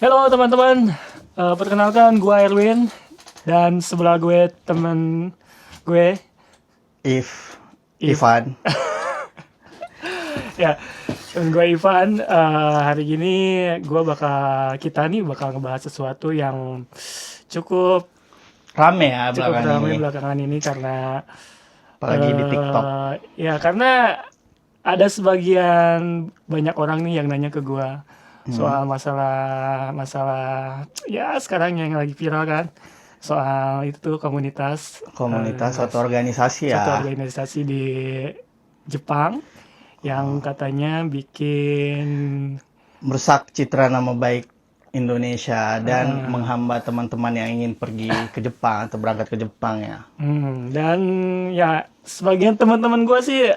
Halo teman-teman, perkenalkan gue Erwin dan sebelah gue teman gue Ivan. ya, teman gue Ivan. Hari ini kita bakal ngebahas sesuatu yang cukup Rame ya belakangan ramai ini, belakangan ini karena apalagi di TikTok. karena ada sebagian banyak orang nih yang nanya ke gue soal masalah ya sekarang yang lagi viral kan, soal itu komunitas Suatu organisasi suatu ya. organisasi di Jepang yang katanya bikin Merusak citra nama baik Indonesia dan menghambat teman-teman yang ingin pergi ke Jepang atau berangkat ke Jepang ya. dan ya sebagian teman-teman gue sih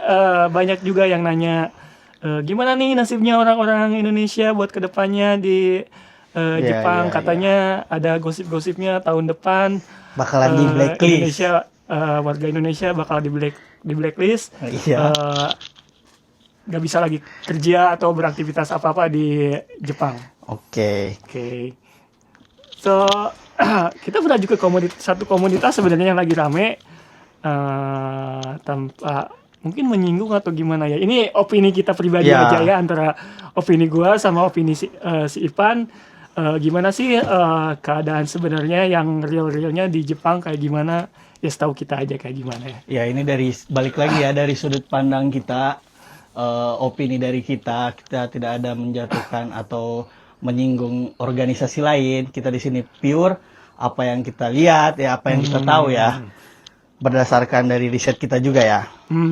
banyak juga yang nanya gimana nih nasibnya orang-orang Indonesia buat kedepannya di Jepang. Iya. Katanya ada gosip-gosipnya tahun depan Bakalan di blacklist. Warga Indonesia bakal di blacklist, Iya. nggak bisa lagi kerja atau beraktivitas apa-apa di Jepang. Oke. So kita menuju ke satu komunitas sebenarnya yang lagi rame, tanpa mungkin menyinggung atau gimana ya. Ini opini kita pribadi Ya. aja ya, antara opini gua sama opini si Ipan. Gimana sih keadaan sebenarnya yang realnya di Jepang kayak gimana? Ya setahu kita aja kayak gimana ya. Ya, ini balik lagi ya dari sudut pandang kita, opini dari kita tidak ada menjatuhkan atau menyinggung organisasi lain. Kita di sini pure apa yang kita lihat ya, apa yang kita tahu ya, berdasarkan dari riset kita juga ya.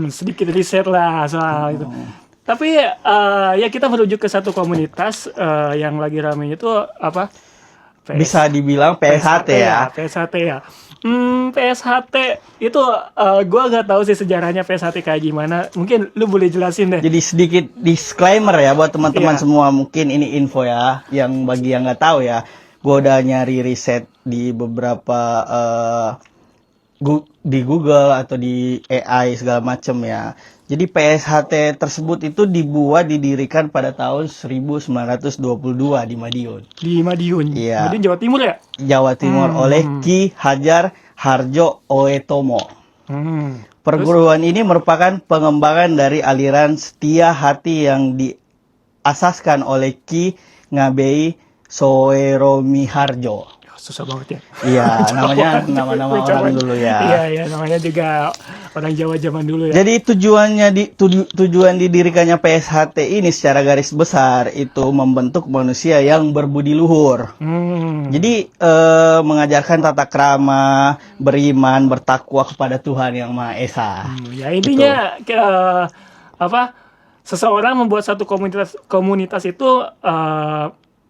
Sedikit riset lah soal itu. Tapi ya kita merujuk ke satu komunitas yang lagi rame itu apa? Bisa dibilang PSHT ya. PSHT ya. PSHT itu gue nggak tahu sih sejarahnya PSHT kayak gimana. Mungkin lu boleh jelasin deh. Jadi sedikit disclaimer ya buat teman-teman Iya. semua, mungkin ini info ya, yang bagi yang nggak tahu ya, gue udah nyari riset di beberapa di Google atau di AI segala macam ya. Jadi PSHT tersebut itu didirikan pada tahun 1922 di Madiun. Di Madiun. Iya. Madiun Jawa Timur ya? Jawa Timur oleh Ki Hajar Harjo Oetomo. Perguruan ini merupakan pengembangan dari aliran setia hati yang diasaskan oleh Ki Ngabei Soeromiharjo. Susah banget ya. Iya, namanya nama-nama orang dulu ya. Iya, namanya juga orang Jawa zaman dulu ya. Jadi tujuan didirikannya PSHT ini secara garis besar itu membentuk manusia yang berbudi luhur. Jadi mengajarkan tata krama, beriman, bertakwa kepada Tuhan yang Maha Esa. Ya intinya seseorang membuat satu komunitas itu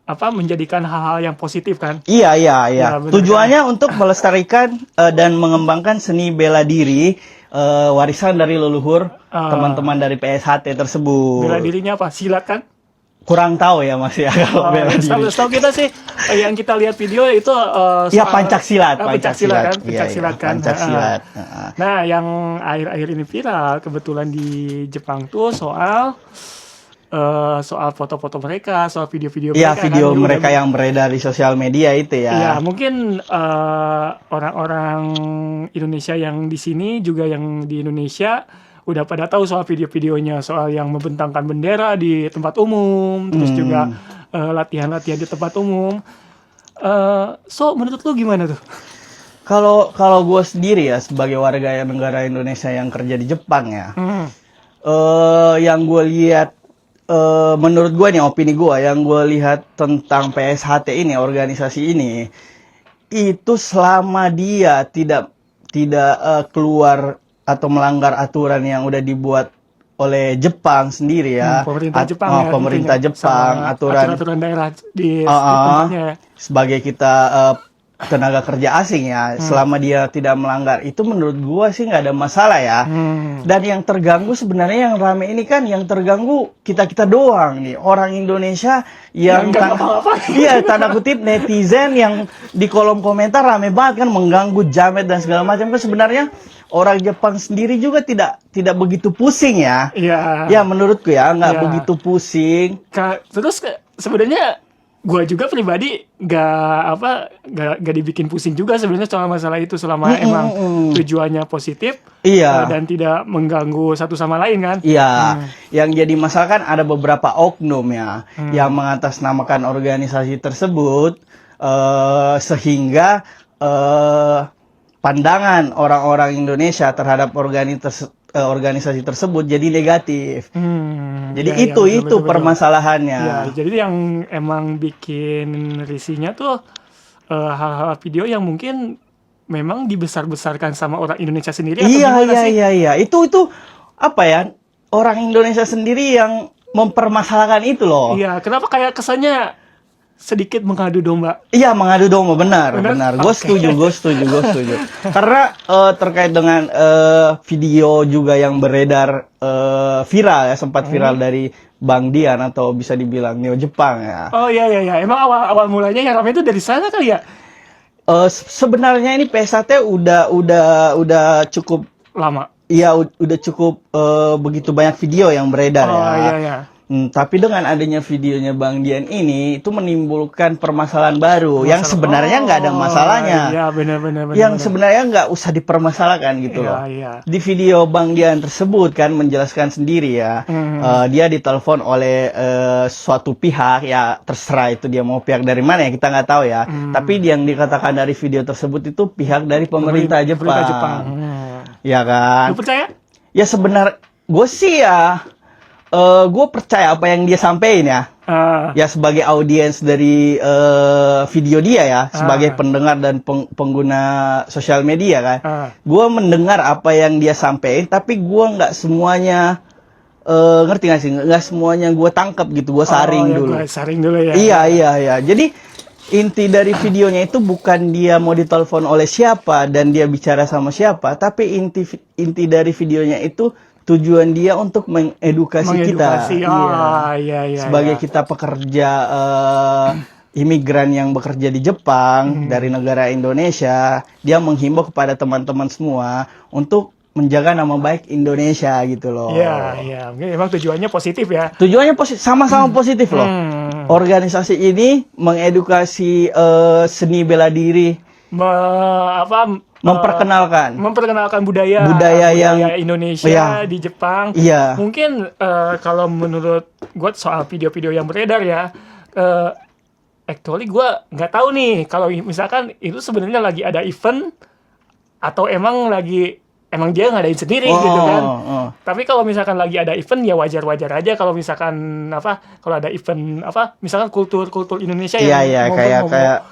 menjadikan hal-hal yang positif kan? Iya. Ya, benar. Tujuannya untuk melestarikan dan mengembangkan seni bela diri, warisan dari leluhur teman-teman dari PSHT tersebut. Bela dirinya apa? Silat kan? Kurang tahu ya Mas ya kalau bela diri. Setahu kita sih yang kita lihat video itu Iya, Pencaksilat kan? Iya, Pencaksilat. Nah, yang akhir-akhir ini viral kebetulan di Jepang tuh soal foto-foto mereka, soal video-video Iya, mereka. video kan, mereka yang beredar di sosial media itu ya. Iya, mungkin orang-orang Indonesia yang di sini juga yang di Indonesia udah pada tahu soal video-videonya, soal yang membentangkan bendera di tempat umum, terus juga latihan-latihan di tempat umum. So menurut lu gimana tuh? Kalau gue sendiri ya sebagai warga negara Indonesia yang kerja di Jepang ya, yang gue lihat, menurut gue nih opini gue yang gue lihat tentang PSHT ini, organisasi ini, itu selama dia tidak keluar atau melanggar aturan yang udah dibuat oleh Jepang sendiri ya, pemerintah Jepang, aturan daerah di tempatnya ya. Sebagai kita tenaga kerja asing ya, selama dia tidak melanggar itu menurut gua sih nggak ada masalah ya. Dan yang terganggu sebenarnya yang rame ini kan, yang terganggu kita doang nih, orang Indonesia yang tanda kutip netizen yang di kolom komentar rame banget kan, mengganggu, jamet dan segala macam. Kan sebenarnya orang Jepang sendiri juga tidak begitu pusing ya. Iya. Ya menurutku ya nggak begitu pusing. Terus sebenarnya Gua juga pribadi gak dibikin pusing juga sebenarnya soal masalah itu selama emang tujuannya positif. Iya. Dan tidak mengganggu satu sama lain kan. Iya, yang jadi masalah kan ada beberapa oknum ya yang mengatasnamakan organisasi tersebut sehingga pandangan orang-orang Indonesia terhadap organisasi tersebut jadi negatif. Jadi ya, itu betul. permasalahannya. Ya, jadi yang emang bikin risihnya tuh hal-hal video yang mungkin memang dibesar-besarkan sama orang Indonesia sendiri atau gimana sih? Iya. Itu apa ya? Orang Indonesia sendiri yang mempermasalahkan itu loh. Iya, kenapa kayak kesannya sedikit mengadu domba? Iya, mengadu domba, benar. Gue setuju. Karena terkait dengan video juga yang beredar viral ya, sempat viral dari Bang Dian atau bisa dibilang Neo Jepang ya. Oh iya. Emang awal mulanya yang ramai itu dari sana kali ya? Sebenarnya ini PSAT udah cukup Lama. Iya, udah cukup begitu banyak video yang beredar ya. Iya. Tapi dengan adanya videonya Bang Dian ini itu menimbulkan permasalahan baru yang sebenarnya nggak ada masalahnya. Iya, benar. Yang sebenarnya nggak usah dipermasalahkan gitu loh. Iya. Di video Bang Dian tersebut kan menjelaskan sendiri ya, dia ditelepon oleh suatu pihak ya, terserah itu dia mau pihak dari mana ya kita nggak tahu ya. Tapi yang dikatakan dari video tersebut itu pihak dari pemerintah Jepang. Ya kan? Lu percaya? Ya sebenarnya gue sih ya. Gue percaya apa yang dia sampaikan ya. Ya sebagai audiens dari video dia ya, sebagai pendengar dan pengguna sosial media kan. Gue mendengar apa yang dia sampaikan, tapi gue nggak semuanya ngerti nggak sih? Nggak semuanya gue tangkap gitu, gue saring dulu. Gue saring dulu ya. Iya. Jadi inti dari videonya itu bukan dia mau ditelepon oleh siapa dan dia bicara sama siapa, tapi inti dari videonya itu tujuan dia untuk mengedukasi kita. Iya. Sebagai kita pekerja imigran yang bekerja di Jepang dari negara Indonesia, dia menghimbau kepada teman-teman semua untuk menjaga nama baik Indonesia gitu loh. Iya. Memang tujuannya positif ya. Tujuannya sama-sama positif loh. Organisasi ini mengedukasi seni bela diri. memperkenalkan budaya yang Indonesia di Jepang. Iya. Mungkin kalau menurut gue soal video-video yang beredar ya, actually gue nggak tahu nih kalau misalkan itu sebenarnya lagi ada event atau emang dia ngadain sendiri gitu kan. Tapi kalau misalkan lagi ada event ya wajar-wajar aja kalau misalkan kalau ada event misalkan kultur Indonesia yang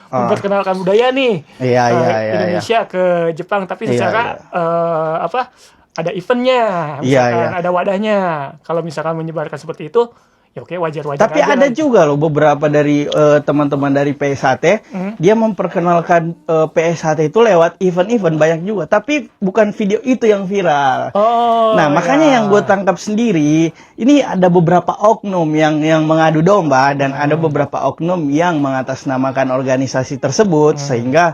memperkenalkan budaya nih. Indonesia ke Jepang tapi secara ada eventnya, misalkan ada wadahnya. Kalau misalkan menyebarkan seperti itu ya oke, wajar-wajar tapi aja ada juga loh beberapa dari teman-teman dari PSAT dia memperkenalkan PSAT itu lewat event-event banyak juga, tapi bukan video itu yang viral. Makanya yang gue tangkap sendiri ini ada beberapa oknum yang mengadu domba dan ada beberapa oknum yang mengatasnamakan organisasi tersebut sehingga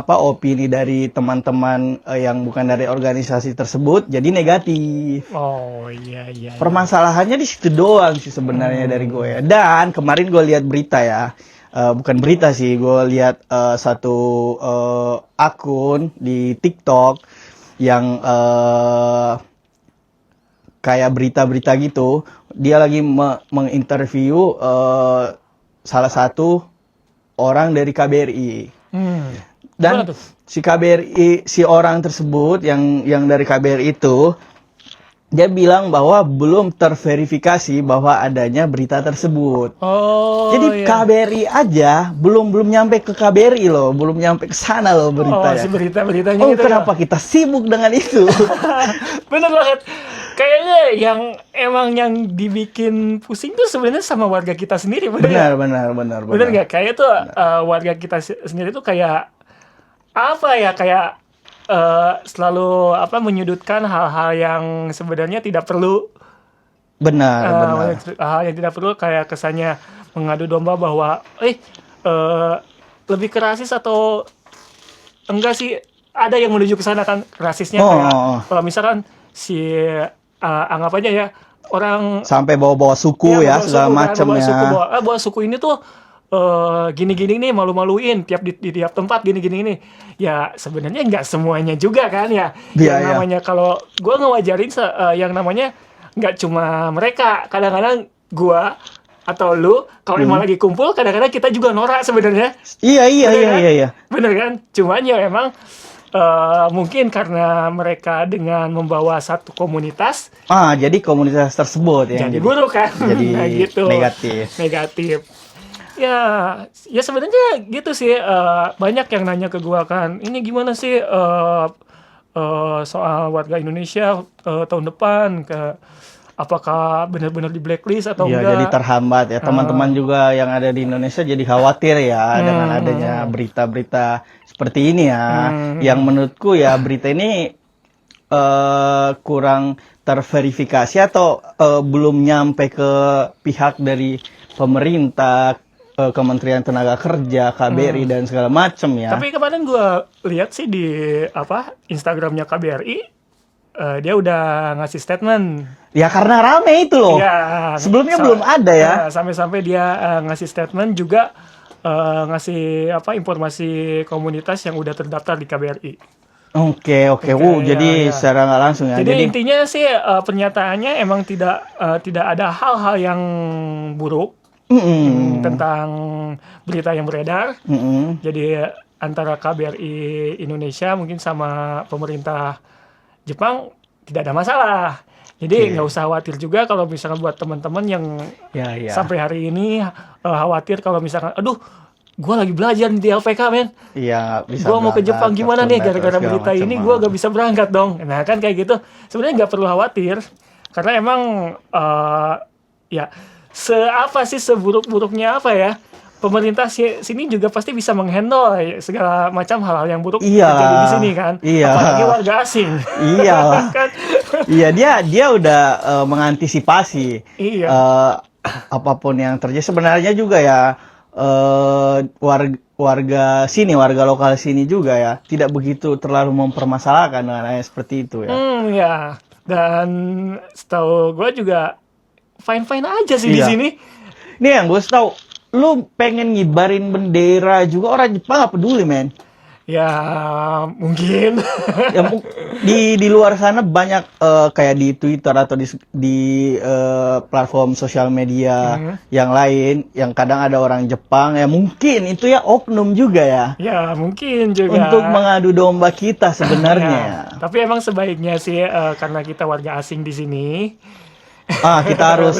opini dari teman-teman yang bukan dari organisasi tersebut jadi negatif. Iya. Permasalahannya di situ doang sih sebenarnya dari gue ya. Dan kemarin gue lihat berita ya, bukan berita sih, gue lihat satu akun di TikTok yang kayak berita-berita gitu. Dia lagi menginterview salah satu orang dari KBRI. Dan si KBRI, si orang tersebut yang dari KBRI itu, dia bilang bahwa belum terverifikasi bahwa adanya berita tersebut. Jadi KBRI aja belum nyampe ke KBRI loh, belum nyampe ke sana loh beritanya. Si berita-beritanya itu kenapa kita sibuk dengan itu? Bener banget. Kayaknya yang dibikin pusing tuh sebenarnya sama warga kita sendiri. Benar. Bener nggak? Kayak tuh warga kita sendiri tuh kayak selalu menyudutkan hal-hal yang sebenarnya tidak perlu. Benar. Hal yang tidak perlu, kayak kesannya mengadu domba bahwa lebih ke rasis atau enggak sih, ada yang menuju ke sana kan rasisnya. Kalau misalkan anggap aja ya orang sampai bawa-bawa suku ya segala macam ya. Bawa suku ini tuh gini-gini nih malu-maluin di tiap tempat gini-gini ini. Ya sebenarnya nggak semuanya juga kan ya. Iya, Yang iya. namanya kalau gue ngewajarin yang namanya nggak cuma mereka. Kadang-kadang gue atau lu kalau emang lagi kumpul kadang-kadang kita juga norak sebenarnya. Iya, iya, Bener iya, kan? iya, iya. Bener kan? Cuman ya emang mungkin karena mereka dengan membawa satu komunitas Jadi komunitas tersebut yang jadi buruk kan. jadi Nah, gitu. negatif. Ya, ya sebenarnya gitu sih. Banyak yang nanya ke gua kan, ini gimana sih soal warga Indonesia tahun depan, apakah benar-benar di blacklist atau Iya, enggak? jadi terhambat ya. Teman-teman juga yang ada di Indonesia jadi khawatir ya dengan adanya berita-berita seperti ini ya. Yang menurutku ya berita ini kurang terverifikasi atau belum nyampe ke pihak dari pemerintah, Kementerian Tenaga Kerja, KBRI dan segala macam ya. Tapi kemarin gua lihat sih di Instagramnya KBRI, dia udah ngasih statement. Ya karena rame itu loh. Ya, Sebelumnya belum ada ya. Sampai-sampai dia ngasih statement juga ngasih informasi komunitas yang udah terdaftar di KBRI. Oke. Jadi secara nggak langsung ya. Jadi intinya sih pernyataannya emang tidak ada hal-hal yang buruk tentang berita yang beredar. Jadi antara KBRI Indonesia mungkin sama pemerintah Jepang tidak ada masalah. Jadi nggak usah khawatir juga kalau misalkan buat teman-teman yang sampai hari ini khawatir kalau misalkan, aduh, gue lagi belajar di LPK men. Iya, bisa. Gue mau ke Jepang gimana nih gara-gara berita ini gue gak bisa berangkat dong. Nah kan kayak gitu. Sebenarnya nggak perlu khawatir karena emang ya seapa sih seburuk-buruknya apa ya. Pemerintah sini juga pasti bisa menghandle segala macam hal-hal yang buruk terjadi di sini kan. Apalagi warga asing. Iya lah. Kan? Iya, dia udah mengantisipasi apapun yang terjadi. Sebenarnya juga ya warga lokal sini juga ya tidak begitu terlalu mempermasalahkan dengan seperti itu ya. Ya. Dan setahu gue juga fine-fine aja sih di sini. Ini yang gue tahu, lu pengen ngibarin bendera juga orang Jepang gak peduli men. Ya mungkin. Ya, di luar sana banyak kayak di Twitter atau di platform sosial media yang lain yang kadang ada orang Jepang ya mungkin itu ya oknum juga ya. Ya mungkin juga. Untuk mengadu domba kita sebenarnya. Tapi emang sebaiknya sih karena kita warga asing di sini. Kita harus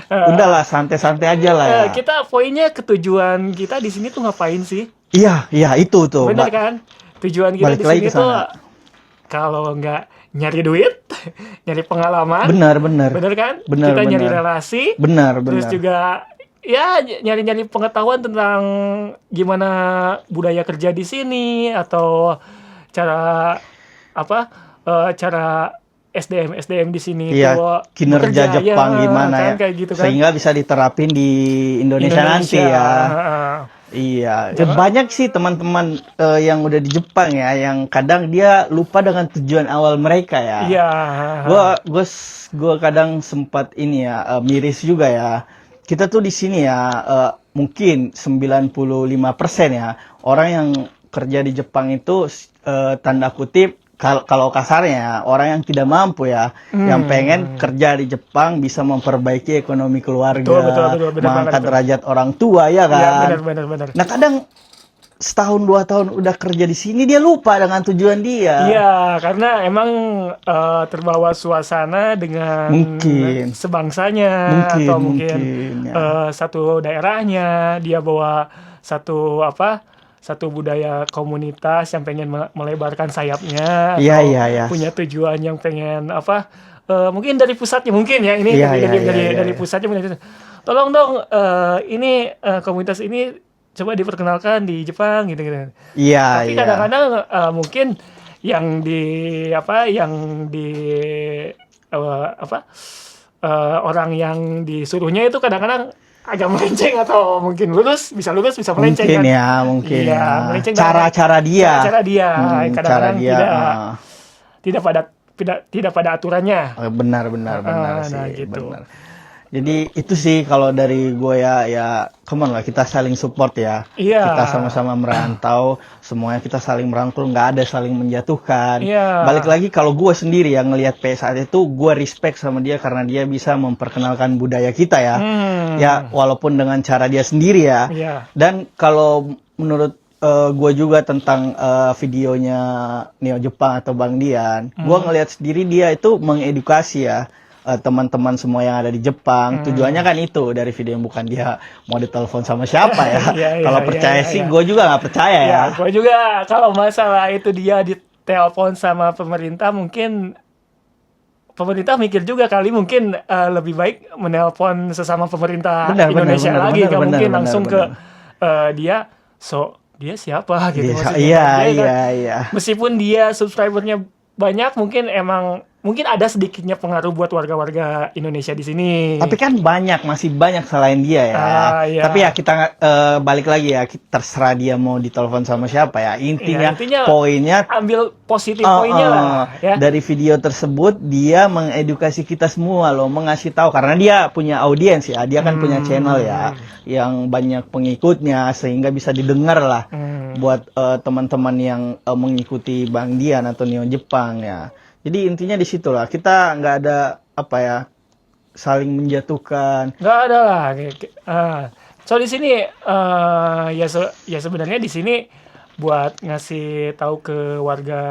udahlah santai-santai aja lah ya. Kita poinnya ketujuan kita di sini tuh ngapain sih? Iya itu tuh. Benar kan? Tujuan kita di sini tuh kalau nggak nyari duit, nyari pengalaman. Benar kan? Benar, kita nyari relasi. Benar. Terus juga ya nyari pengetahuan tentang gimana budaya kerja di sini atau cara cara SDM di sini tuh kinerja bekerja, Jepang gimana kan, ya kayak gitu kan. Sehingga bisa diterapin di Indonesia nanti ya. Iya, banyak sih teman-teman yang udah di Jepang ya, yang kadang dia lupa dengan tujuan awal mereka ya. Iya. Gua kadang sempat ini ya miris juga ya. Kita tuh di sini ya mungkin 95% ya orang yang kerja di Jepang itu tanda kutip kalau kasarnya orang yang tidak mampu ya, yang pengen kerja di Jepang bisa memperbaiki ekonomi keluarga, mengangkat derajat orang tua ya kan. Ya, benar. Nah kadang setahun 2 tahun udah kerja di sini dia lupa dengan tujuan dia. Iya, karena emang terbawa suasana dengan mungkin sebangsanya atau mungkin satu daerahnya dia bawa satu budaya komunitas yang pengen melebarkan sayapnya, atau punya tujuan yang pengen mungkin dari pusatnya mungkin ya ini dari pusatnya tolong dong ini komunitas ini coba diperkenalkan di Jepang gitu. Tapi kadang-kadang mungkin yang orang yang disuruhnya itu kadang-kadang agak melenceng atau mungkin bisa lulus bisa melenceng mungkin ya. Cara dia kadang-kadang tidak pada aturannya. Benar sih, gitu. benar. Jadi itu sih kalau dari gue ya come on lah, kita saling support ya. Iya. Kita sama-sama merantau, semuanya kita saling merangkul, nggak ada saling menjatuhkan. Iya. Balik lagi kalau gue sendiri yang ngelihat saat itu, gue respect sama dia karena dia bisa memperkenalkan budaya kita ya. Ya walaupun dengan cara dia sendiri ya. Iya. Dan kalau menurut gue juga tentang videonya Neo Jepang atau Bang Dian, gue ngelihat sendiri dia itu mengedukasi ya. Teman-teman semua yang ada di Jepang, tujuannya kan itu dari video yang bukan dia mau ditelepon sama siapa ya. Kalau percaya sih, gue juga nggak percaya ya. Gue juga kalau masalah itu dia ditelepon sama pemerintah, mungkin pemerintah mikir juga kali mungkin lebih baik menelpon sesama pemerintah Indonesia lagi, nggak mungkin langsung ke dia. Dia siapa gitu maksudnya. Iya. Meskipun dia subscribernya banyak, mungkin ada sedikitnya pengaruh buat warga-warga Indonesia di sini. Tapi kan masih banyak selain dia ya. Iya. Tapi ya kita balik lagi ya, terserah dia mau ditelepon sama siapa ya. Intinya poinnya ambil positif poinnya lah. Ya. Dari video tersebut dia mengedukasi kita semua loh, mengasih tahu karena dia punya audiens ya. Dia kan punya channel ya yang banyak pengikutnya sehingga bisa didengar lah buat teman-teman yang mengikuti Bang Dian atau Neo Jepang ya. Jadi intinya di situ lah, kita nggak ada saling menjatuhkan. Nggak ada lah. So di sini ya sebenarnya di sini buat ngasih tahu ke warga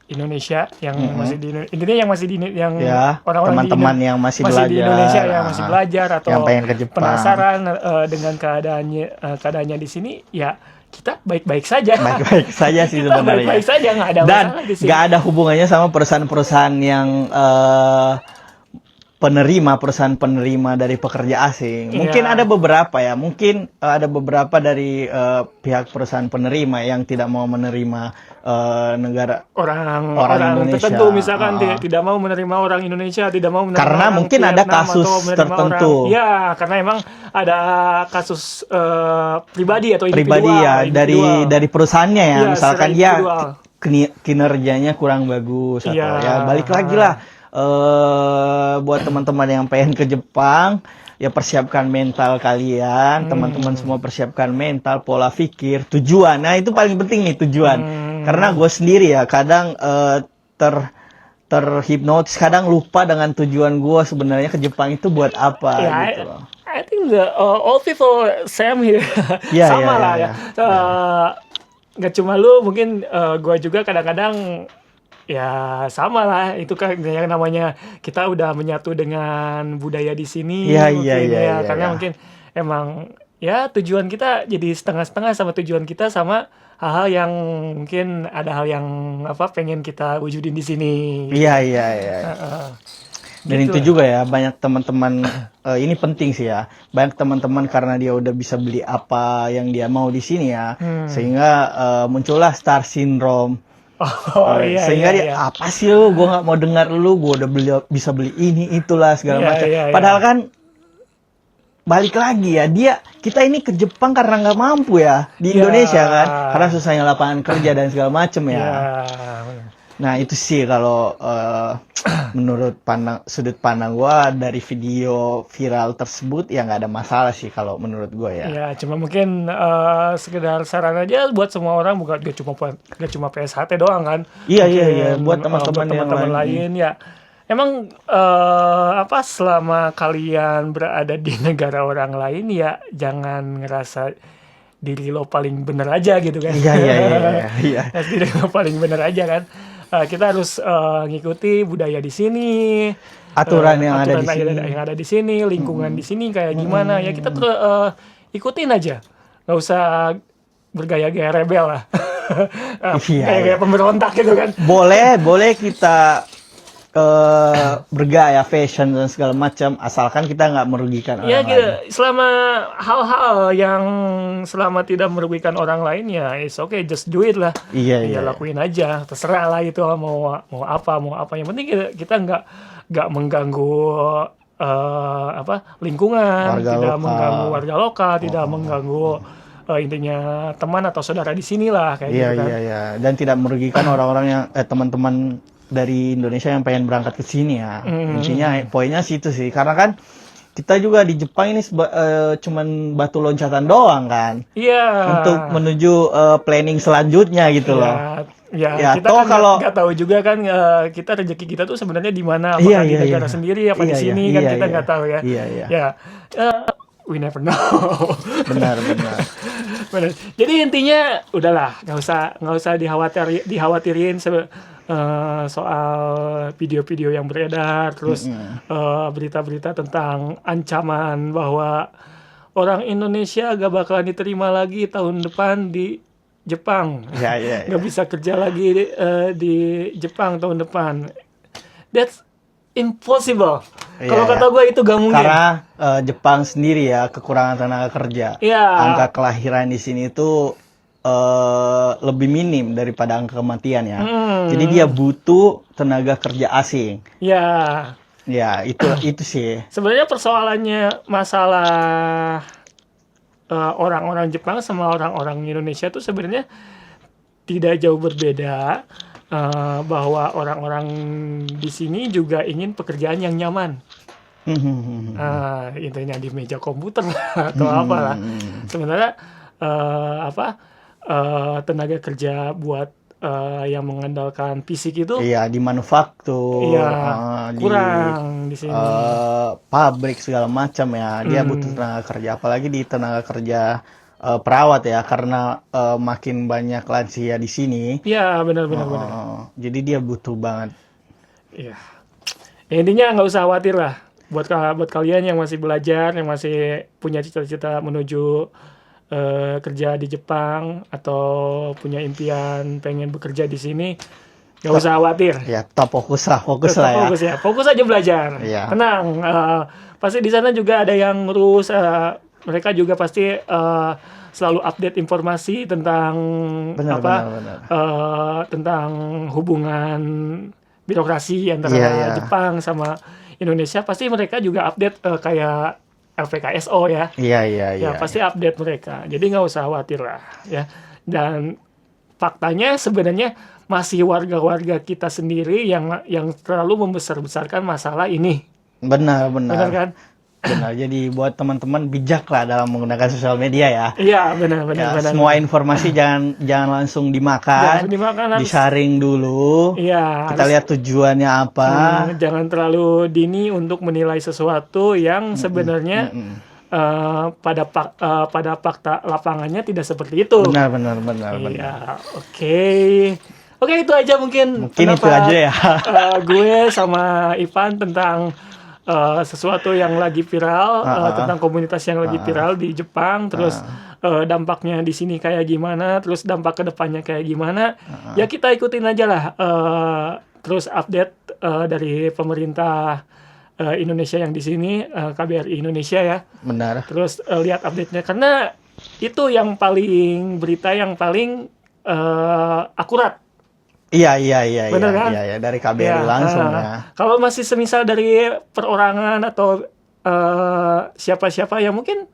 Indonesia yang masih intinya yang masih di orang-orang teman-teman yang masih belajar di Indonesia yang masih belajar atau yang pengen ke Jepang, penasaran dengan keadaannya di sini ya. Kita baik-baik saja. Baik-baik saja sih sebenarnya. Baik-baik saja, nggak ada dan masalah di sini. nggak ada hubungannya sama perusahaan-perusahaan yang penerima dari pekerja asing. Mungkin ada beberapa dari pihak perusahaan penerima yang tidak mau menerima negara orang Indonesia tertentu, misalkan tidak mau menerima orang Indonesia, tidak mau menerima karena orang mungkin Vietnam ada kasus tertentu. Karena emang ada kasus pribadi atau individual. Dari perusahaannya ya, misalkan dia kinerjanya kurang bagus atau ya balik lagi lah. Buat teman-teman yang pengen ke Jepang ya, persiapkan mental kalian, teman-teman semua persiapkan mental, pola pikir, tujuan. Nah itu paling penting nih, tujuan. Karena gue sendiri ya kadang terhipnotis, kadang lupa dengan tujuan gue sebenarnya ke Jepang itu buat apa gitu loh. I think all people same here. Sama lah ya. Nggak cuma lu, mungkin gue juga kadang-kadang ya sama lah, itu kan yang namanya kita udah menyatu dengan budaya di sini. Karena mungkin emang ya tujuan kita jadi setengah-setengah sama tujuan kita sama hal-hal yang mungkin ada hal yang pengen kita wujudin di sini. Dan gitu itu juga ya, banyak teman-teman ini penting sih ya. Banyak teman-teman karena dia udah bisa beli apa yang dia mau di sini ya, sehingga muncullah star syndrome. Sehingga dia apa sih lu, gue nggak mau dengar lu, gue udah bisa beli ini itulah segala macam. Padahal kan balik lagi ya, kita ini ke Jepang karena nggak mampu ya di Indonesia kan, karena susahnya lapangan kerja dan segala macam ya. Nah itu sih kalau menurut sudut pandang gue dari video viral tersebut ya nggak ada masalah sih kalau menurut gue ya. Ya cuma mungkin sekedar saran aja buat semua orang, bukan gak cuma PSHT doang kan. Iya buat teman-teman lain ya. Emang selama kalian berada di negara orang lain ya jangan ngerasa diri lo paling bener aja gitu kan. Iya. Diri lo paling bener aja kan. Kita harus ngikuti budaya di sini, aturan yang ada di sini, lingkungan di sini kayak gimana ya, kita ikutin aja, nggak usah bergaya-gaya rebel lah. Kayak pemberontak gitu kan. Boleh kita bergaya fashion dan segala macam, asalkan kita nggak merugikan orang lain. Selama hal-hal yang selama tidak merugikan orang lain ya it's okay, just do it lah. Lakuin aja, terserah lah itu mau apa. Yang penting kita nggak mengganggu lingkungan, mengganggu warga lokal, tidak mengganggu intinya teman atau saudara di sini lah kayak gitu kan. Dan tidak merugikan orang-orang yang teman-teman dari Indonesia yang pengen berangkat ke sini ya. Intinya poinnya situ sih, karena kan kita juga di Jepang ini cuman batu loncatan doang kan Iya. untuk menuju planning selanjutnya gitu loh. Ya, kita toh kan kalau nggak tahu juga kan kita rezeki kita tuh sebenarnya di mana, Iya, apakah di iya, negara iya. sendiri apa di Iya, sini iya, kan iya, kita iya. nggak tahu ya. Iya, iya. Ya, we never know. Benar. Benar. Jadi intinya udahlah, nggak usah dikhawatirin soal video-video yang beredar, terus berita-berita tentang ancaman bahwa orang Indonesia gak bakalan diterima lagi tahun depan di Jepang. Iya. Nggak bisa kerja lagi di Jepang tahun depan. That's impossible. Iya, Kalau iya. kata gue itu gak mungkin. Karena Jepang sendiri ya kekurangan tenaga kerja. Iya. Angka kelahiran di sini itu lebih minim daripada angka kematian ya. Jadi dia butuh tenaga kerja asing. Ya. Ya, itu sih. Sebenarnya persoalannya masalah orang-orang Jepang sama orang-orang Indonesia tuh sebenarnya tidak jauh berbeda, bahwa orang-orang di sini juga ingin pekerjaan yang nyaman. Intinya di meja komputer lah, atau apalah. Sebenarnya tenaga kerja buat yang mengandalkan fisik itu Iya, di manufaktur, kurang di sini. pabrik segala macam ya. Dia butuh tenaga kerja, apalagi di tenaga kerja perawat ya, karena makin banyak lansia di sini. Iya, benar. Jadi dia butuh banget. Iya. Ya, intinya nggak usah khawatir lah buat kalian yang masih belajar, yang masih punya cita-cita menuju kerja di Jepang atau punya impian pengen bekerja di sini, nggak usah khawatir. Ya, tetap fokus lah ya. Fokus aja belajar. Iya. Tenang. Pasti di sana juga ada yang ngurus. Mereka juga pasti selalu update informasi tentang Benar. tentang hubungan birokrasi antara Jepang sama Indonesia. Pasti mereka juga update kayak LPKSO ya. Iya. Ya, pasti update mereka. Jadi nggak usah khawatir lah ya. Dan faktanya sebenarnya masih warga-warga kita sendiri yang terlalu membesar-besarkan masalah ini. Benar. Benar kan? Benar. Jadi buat teman-teman bijak lah dalam menggunakan sosial media ya. Iya, benar. Semua informasi jangan langsung dimakan. Jangan dimakan, harus disaring dulu. Iya. Kita lihat tujuannya apa. Jangan terlalu dini untuk menilai sesuatu yang sebenarnya pada fakta lapangannya tidak seperti itu. Benar. Iya, oke, itu aja mungkin Itu aja ya. gue sama Ivan tentang sesuatu yang lagi viral, tentang komunitas yang lagi viral di Jepang, terus dampaknya di sini kayak gimana, terus dampak kedepannya kayak gimana. Ya kita ikutin aja lah, terus update dari pemerintah Indonesia yang di sini, KBRI Indonesia ya. Benar. Terus lihat update-nya, karena itu yang paling berita yang paling akurat. Iya. Bener kan? Iya, dari KBRI langsung ya. Kalau masih semisal dari perorangan atau siapa-siapa yang mungkin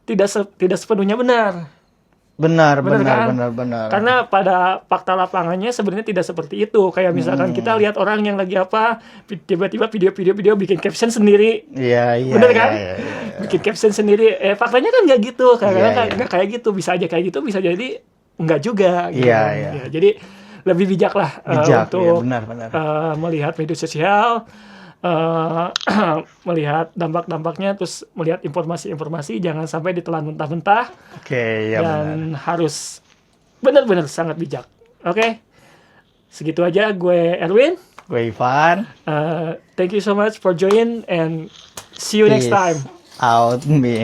tidak sepenuhnya benar. Benar. Karena pada fakta lapangannya sebenarnya tidak seperti itu. Kayak misalkan kita lihat orang yang lagi apa, tiba-tiba video bikin caption sendiri. Iya. Bener kan? Iya. Bikin caption sendiri. Faktanya kan nggak gitu. Karena Iya. nggak kayak gitu. Bisa aja kayak gitu, bisa jadi nggak juga. Gitu. Iya. Ya, jadi lebih bijak lah untuk benar. melihat media sosial, melihat dampak-dampaknya, terus melihat informasi-informasi, jangan sampai ditelan mentah-mentah. Oke, ya dan harus benar-benar sangat bijak. Oke? Segitu aja, gue Erwin. Gue Ivan. Thank you so much for joining and see you next time. Out me.